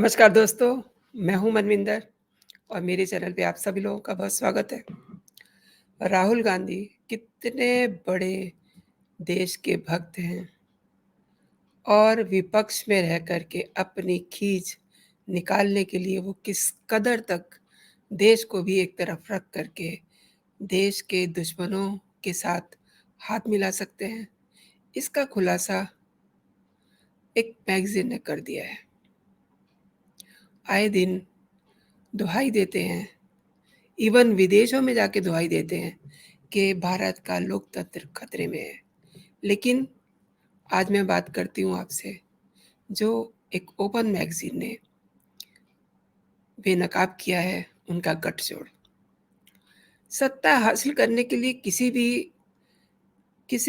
नमस्कार दोस्तों, मैं हूं मनविंदर और मेरे चैनल पे आप सभी लोगों का बहुत स्वागत है। राहुल गांधी कितने बड़े देश के भक्त हैं और विपक्ष में रह कर के अपनी खींच निकालने के लिए वो किस कदर तक देश को भी एक तरफ रख करके देश के दुश्मनों के साथ हाथ मिला सकते हैं, इसका खुलासा एक मैगज़ीन ने कर दिया है। आए दिन दुहाई देते हैं, इवन विदेशों में जाके दुहाई देते हैं कि भारत का लोकतंत्र खतरे में है। लेकिन आज मैं बात करती हूँ आपसे, जो एक ओपन मैगज़ीन ने बेनकाब किया है उनका गठजोड़। सत्ता हासिल करने के लिए किसी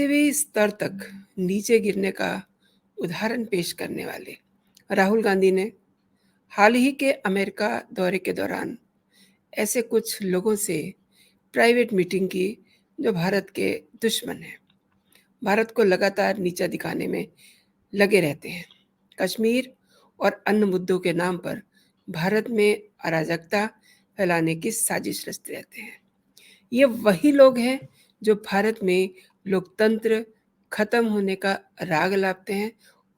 भी स्तर तक नीचे गिरने का उदाहरण पेश करने वाले राहुल गांधी ने हाल ही के अमेरिका दौरे के दौरान ऐसे कुछ लोगों से प्राइवेट मीटिंग की जो भारत के दुश्मन हैं, भारत को लगातार नीचा दिखाने में लगे रहते हैं। कश्मीर और अन्य मुद्दों के नाम पर भारत में अराजकता फैलाने की साजिश रचते रहते हैं। ये वही लोग हैं जो भारत में लोकतंत्र खत्म होने का राग लाते हैं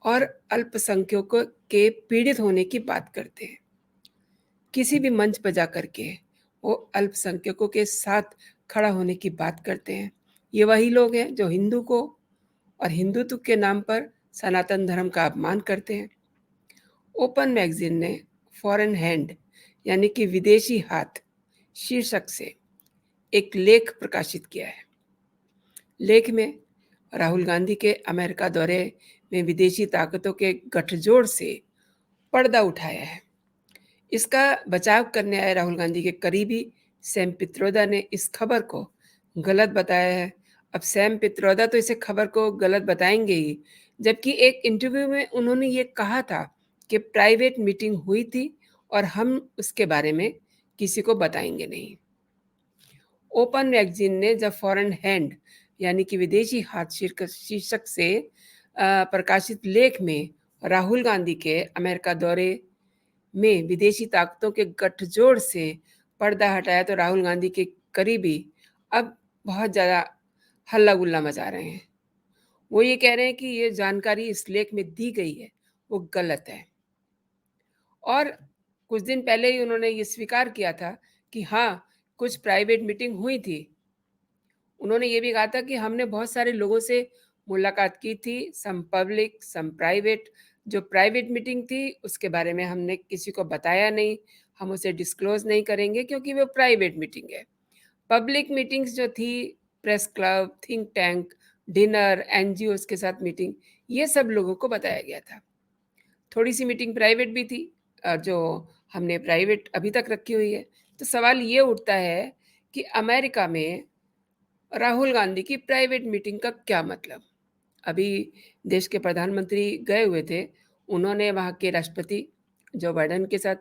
और अल्पसंख्यकों के पीड़ित होने की बात करते हैं। किसी भी मंच पर जा करके वो अल्पसंख्यकों के साथ खड़ा होने की बात करते हैं। ये वही लोग हैं जो हिंदू को और हिंदुत्व के नाम पर सनातन धर्म का अपमान करते हैं। ओपन मैगजीन ने फॉरेन हैंड यानी कि विदेशी हाथ शीर्षक से एक लेख प्रकाशित किया है। लेख में राहुल गांधी के अमेरिका दौरे में विदेशी ताकतों के गठजोड़ से पर्दा उठाया है। इसका बचाव करने आए राहुल गांधी के करीबी सैम पित्रोदा ने इस खबर को गलत बताया है। अब सैम पित्रोदा तो इसे खबर को गलत बताएंगे ही, जबकि एक इंटरव्यू में उन्होंने ये कहा था कि प्राइवेट मीटिंग हुई थी और हम उसके बारे में किसी को बताएंगे नहीं। ओपन मैगजीन ने द फॉरेन हैंड यानी कि विदेशी हाथ शीर्षक से प्रकाशित लेख में राहुल गांधी के अमेरिका दौरे में विदेशी ताकतों के गठजोड़ से पर्दा हटाया तो राहुल गांधी के करीबी अब बहुत ज़्यादा हल्ला गुल्ला मचा रहे हैं। वो ये कह रहे हैं कि ये जानकारी इस लेख में दी गई है वो गलत है। और कुछ दिन पहले ही उन्होंने ये स्वीकार किया था कि हाँ, कुछ प्राइवेट मीटिंग हुई थी। उन्होंने ये भी कहा था कि हमने बहुत सारे लोगों से मुलाकात की थी, सम पब्लिक सम प्राइवेट। जो प्राइवेट मीटिंग थी उसके बारे में हमने किसी को बताया नहीं, हम उसे डिस्क्लोज नहीं करेंगे क्योंकि वो प्राइवेट मीटिंग है। पब्लिक मीटिंग्स जो थी, press club, think tank, dinner, NGOs के साथ मीटिंग, ये सब लोगों को बताया गया था। थोड़ी सी मीटिंग प्राइवेट भी थी जो हमने प्राइवेट अभी तक रखी हुई है। तो सवाल ये उठता है कि अमेरिका में राहुल गांधी की प्राइवेट मीटिंग का क्या मतलब? अभी देश के प्रधानमंत्री गए हुए थे, उन्होंने वहाँ के राष्ट्रपति जो बाइडेन के साथ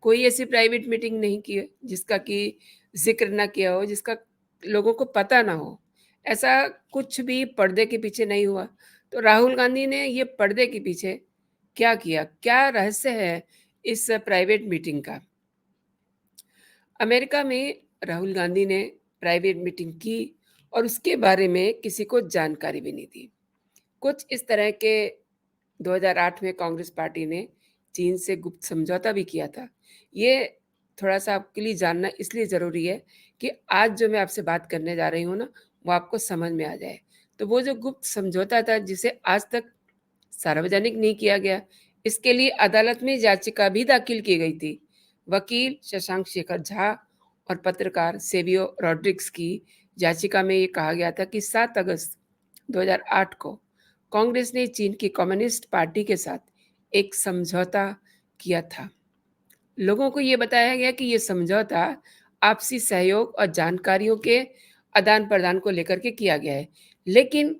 कोई ऐसी प्राइवेट मीटिंग नहीं की है जिसका कि ज़िक्र ना किया हो, जिसका लोगों को पता ना हो। ऐसा कुछ भी पर्दे के पीछे नहीं हुआ। तो राहुल गांधी ने ये पर्दे के पीछे क्या किया? क्या रहस्य है इस प्राइवेट मीटिंग का? अमेरिका में राहुल गांधी ने प्राइवेट मीटिंग की और उसके बारे में किसी को जानकारी भी नहीं दी। कुछ इस तरह के 2008 में कांग्रेस पार्टी ने चीन से गुप्त समझौता भी किया था। ये थोड़ा-सा आपके लिए जानना इसलिए ज़रूरी है कि आज जो मैं आपसे बात करने जा रही हूँ ना, वो आपको समझ में आ जाए। तो वो जो गुप्त समझौता था जिसे आज तक सार्वजनिक नहीं किया गया, इसके लिए अदालत में याचिका भी दाखिल की गई थी। वकील शशांक शेखर झा और पत्रकार सेवियो रॉड्रिग्स की याचिका में ये कहा गया था कि 7 अगस्त 2008 को कांग्रेस ने चीन की कम्युनिस्ट पार्टी के साथ एक समझौता किया था। लोगों को ये बताया गया कि ये समझौता आपसी सहयोग और जानकारियों के आदान-प्रदान को लेकर के किया गया है, लेकिन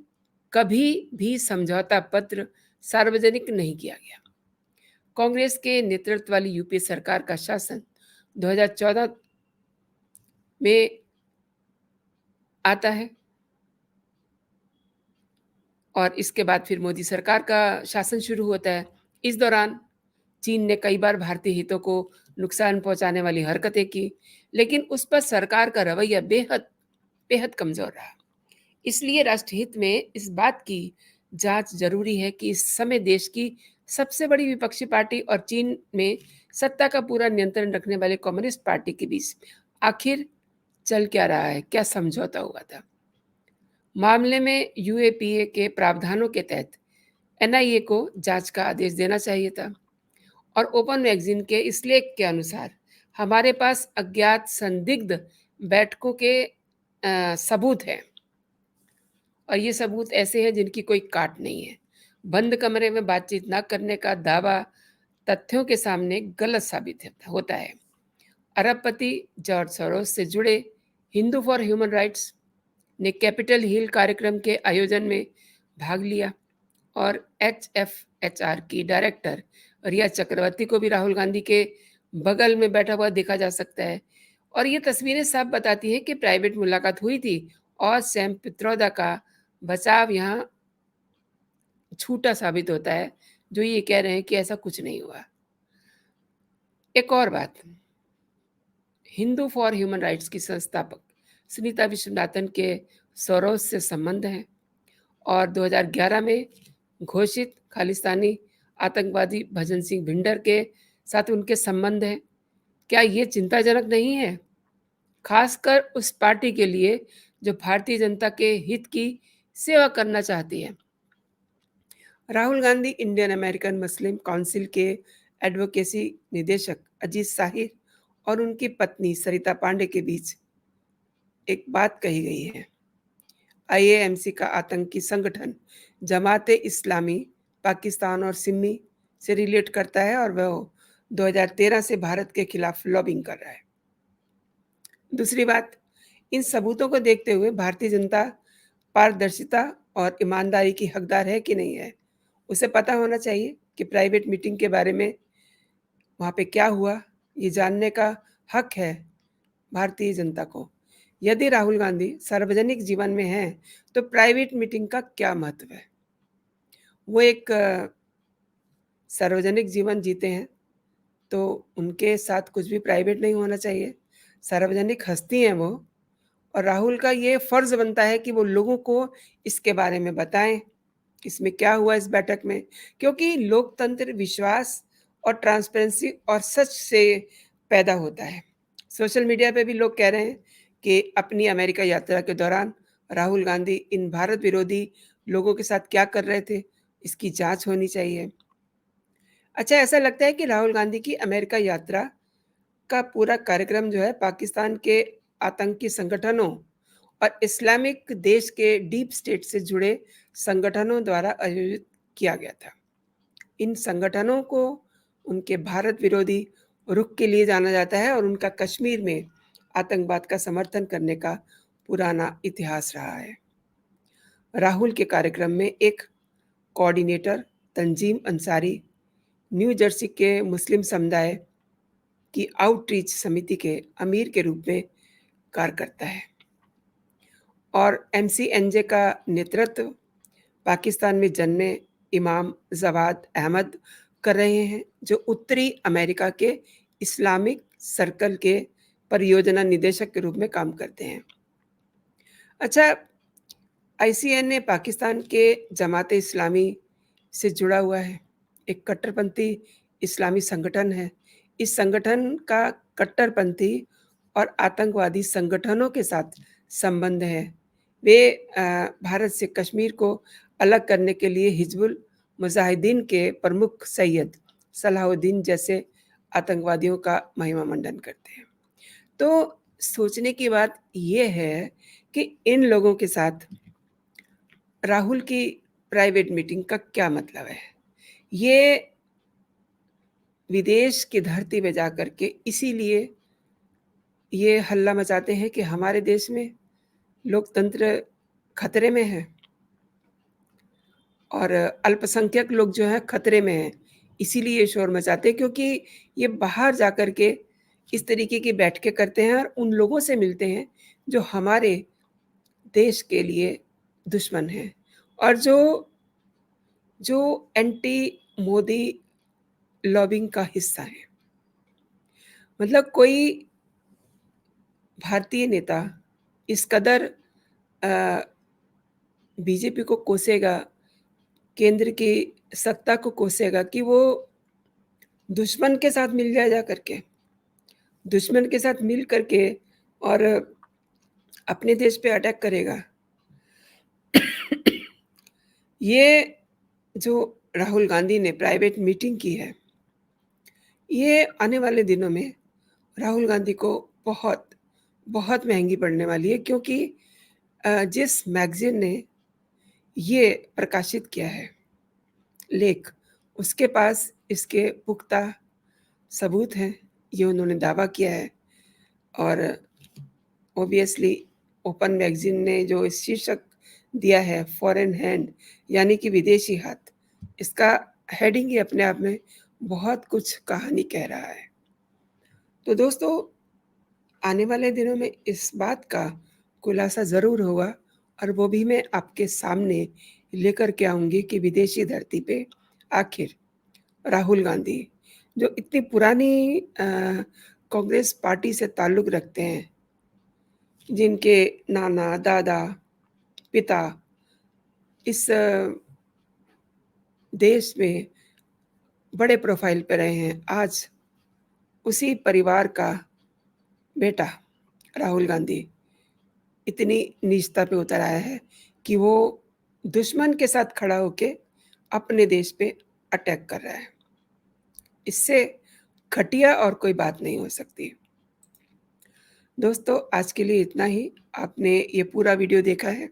कभी भी समझौता पत्र सार्वजनिक नहीं किया गया। कांग्रेस के नेतृत्व वाली यूपीए सरकार का शासन 2014 में आता है और इसके बाद फिर मोदी सरकार का शासन शुरू होता है। इस दौरान चीन ने कई बार भारतीय हितों को नुकसान पहुंचाने वाली हरकतें की, लेकिन उस पर सरकार का रवैया बेहद बेहद कमजोर रहा। इसलिए राष्ट्रहित में इस बात की जांच जरूरी है कि इस समय देश की सबसे बड़ी विपक्षी पार्टी और चीन में सत्ता का पूरा नियंत्रण रखने वाले कम्युनिस्ट पार्टी के बीच आखिर चल क्या रहा है, क्या समझौता हुआ था। मामले में यूएपीए के प्रावधानों के तहत एनआईए को जांच का आदेश देना चाहिए था। और ओपन मैगजीन के इस लेख के अनुसार हमारे पास अज्ञात संदिग्ध बैठकों के सबूत हैं, और ये सबूत ऐसे हैं जिनकी कोई काट नहीं है। बंद कमरे में बातचीत न करने का दावा तथ्यों के सामने गलत साबित होता है। अरबपति जॉर्ज सोरोस से जुड़े हिंदू फॉर ह्यूमन राइट्स ने कैपिटल हिल कार्यक्रम के आयोजन में भाग लिया, और HFHR की डायरेक्टर रिया चक्रवर्ती को भी राहुल गांधी के बगल में बैठा हुआ देखा जा सकता है। और ये तस्वीरें साफ बताती हैं कि प्राइवेट मुलाकात हुई थी और सैम पित्रोदा का बचाव यहाँ झूठा साबित होता है, जो ये कह रहे हैं कि ऐसा कुछ नहीं हुआ। एक और बात, हिंदू फॉर ह्यूमन राइट्स की संस्थापक सुनीता विश्वनाथन के सोरोस से संबंध हैं, और 2011 में घोषित खालिस्तानी आतंकवादी भजन सिंह भिंडर के साथ उनके संबंध हैं। क्या ये चिंताजनक नहीं है, खासकर उस पार्टी के लिए जो भारतीय जनता के हित की सेवा करना चाहती है। राहुल गांधी इंडियन अमेरिकन मुस्लिम काउंसिल के एडवोकेसी निदेशक अजीत साहिर और उनकी पत्नी सरिता पांडे के बीच एक बात कही गई है। IAMC का आतंकी संगठन जमाते इस्लामी पाकिस्तान और सिमी से रिलेट करता है, और वह 2013 से भारत के खिलाफ लॉबिंग कर रहा है। दूसरी बात, इन सबूतों को देखते हुए भारतीय जनता पारदर्शिता और ईमानदारी की हकदार है कि नहीं है। उसे पता होना चाहिए कि प्राइवेट मीटिंग के बारे में वहाँ पे क्या हुआ, ये जानने का हक है भारतीय जनता को। यदि राहुल गांधी सार्वजनिक जीवन में हैं, तो प्राइवेट मीटिंग का क्या महत्व है। वो एक सार्वजनिक जीवन जीते हैं, तो उनके साथ कुछ भी प्राइवेट नहीं होना चाहिए। सार्वजनिक हस्ती हैं वो, और राहुल का ये फर्ज बनता है कि वो लोगों को इसके बारे में बताएं, इसमें क्या हुआ इस बैठक में, क्योंकि लोकतंत्र विश्वास और ट्रांसपेरेंसी और सच से पैदा होता है। सोशल मीडिया पे भी लोग कह रहे हैं कि अपनी अमेरिका यात्रा के दौरान राहुल गांधी इन भारत विरोधी लोगों के साथ क्या कर रहे थे, इसकी जांच होनी चाहिए। अच्छा, ऐसा लगता है कि राहुल गांधी की अमेरिका यात्रा का पूरा कार्यक्रम जो है पाकिस्तान के आतंकी संगठनों और इस्लामिक देश के डीप स्टेट से जुड़े संगठनों द्वारा आयोजित किया गया था। इन संगठनों को उनके भारत विरोधी रुख के लिए जाना जाता है, और उनका कश्मीर में आतंकवाद का समर्थन करने का पुराना इतिहास रहा है। राहुल के कार्यक्रम में एक कोऑर्डिनेटर तंजीम अंसारी न्यू जर्सी के मुस्लिम समुदाय की आउटरीच समिति के अमीर के रूप में कार्य करता है, और MCNJ का नेतृत्व पाकिस्तान में जन्मे इमाम जवाद अहमद कर रहे हैं, जो उत्तरी अमेरिका के इस्लामिक सर्कल के परियोजना निदेशक के रूप में काम करते हैं। अच्छा, ICN पाकिस्तान के जमाते इस्लामी से जुड़ा हुआ है, एक कट्टरपंथी इस्लामी संगठन है। इस संगठन का कट्टरपंथी और आतंकवादी संगठनों के साथ संबंध है। वे भारत से कश्मीर को अलग करने के लिए हिजबुल मुजाहिदीन के प्रमुख सैयद सलाहुद्दीन जैसे आतंकवादियों का महिमा मंडन करते हैं। तो सोचने की बात यह है कि इन लोगों के साथ राहुल की प्राइवेट मीटिंग का क्या मतलब है। ये विदेश की धरती पे जाकर के इसीलिए ये हल्ला मचाते हैं कि हमारे देश में लोकतंत्र खतरे में है और अल्पसंख्यक लोग जो हैं खतरे में हैं। इसीलिए ये शोर मचाते हैं, क्योंकि ये बाहर जाकर के इस तरीके की बैठकें करते हैं और उन लोगों से मिलते हैं जो हमारे देश के लिए दुश्मन हैं, और जो एंटी मोदी लॉबिंग का हिस्सा हैं। मतलब कोई भारतीय नेता इस कदर अ, बीजेपी को कोसेगा, केंद्र की सत्ता को कोसेगा कि वो दुश्मन के साथ मिल जाए जा करके, दुश्मन के साथ मिल करके और अपने देश पे अटैक करेगा। ये जो राहुल गांधी ने प्राइवेट मीटिंग की है, ये आने वाले दिनों में राहुल गांधी को बहुत, बहुत महँगी पड़ने वाली है, क्योंकि जिस मैगज़ीन ने ये प्रकाशित किया है लेख, उसके पास इसके पुख्ता सबूत हैं। ये उन्होंने दावा किया है और ऑब्वियसली ओपन मैगज़ीन ने जो इस शीर्षक दिया है फॉरेन हैंड, यानी कि विदेशी हाथ, इसका हेडिंग ही अपने आप में बहुत कुछ कहानी कह रहा है। तो दोस्तों, आने वाले दिनों में इस बात का खुलासा ज़रूर होगा और वो भी मैं आपके सामने लेकर के आऊँगी कि विदेशी धरती पे आखिर राहुल गांधी, जो इतनी पुरानी कांग्रेस पार्टी से ताल्लुक़ रखते हैं, जिनके नाना, दादा, पिता इस देश में बड़े प्रोफ़ाइल पे रहे हैं, आज उसी परिवार का बेटा राहुल गांधी इतनी नीचता पे उतर आया है कि वो दुश्मन के साथ खड़ा होके अपने देश पे अटैक कर रहा है। इससे घटिया और कोई बात नहीं हो सकती। दोस्तों, आज के लिए इतना ही। आपने ये पूरा वीडियो देखा है,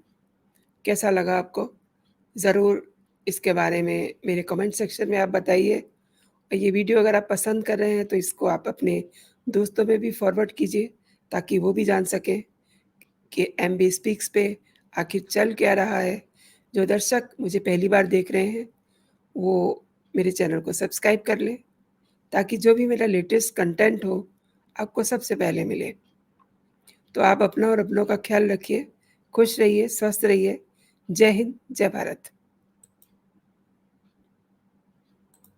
कैसा लगा आपको? ज़रूर इसके बारे में मेरे कमेंट सेक्शन में आप बताइए। और ये वीडियो अगर आप पसंद कर रहे हैं तो इसको आप अपने दोस्तों में भी फॉरवर्ड कीजिए, ताकि वो भी जान सकें कि एमबी स्पीक्स पे आखिर चल क्या रहा है। जो दर्शक मुझे पहली बार देख रहे हैं, वो मेरे चैनल को सब्सक्राइब कर लें, ताकि जो भी मेरा लेटेस्ट कंटेंट हो, आपको सबसे पहले मिले। तो आप अपना और अपनों का ख़्याल रखिए, खुश रहिए, स्वस्थ रहिए। जय हिंद, जय भारत।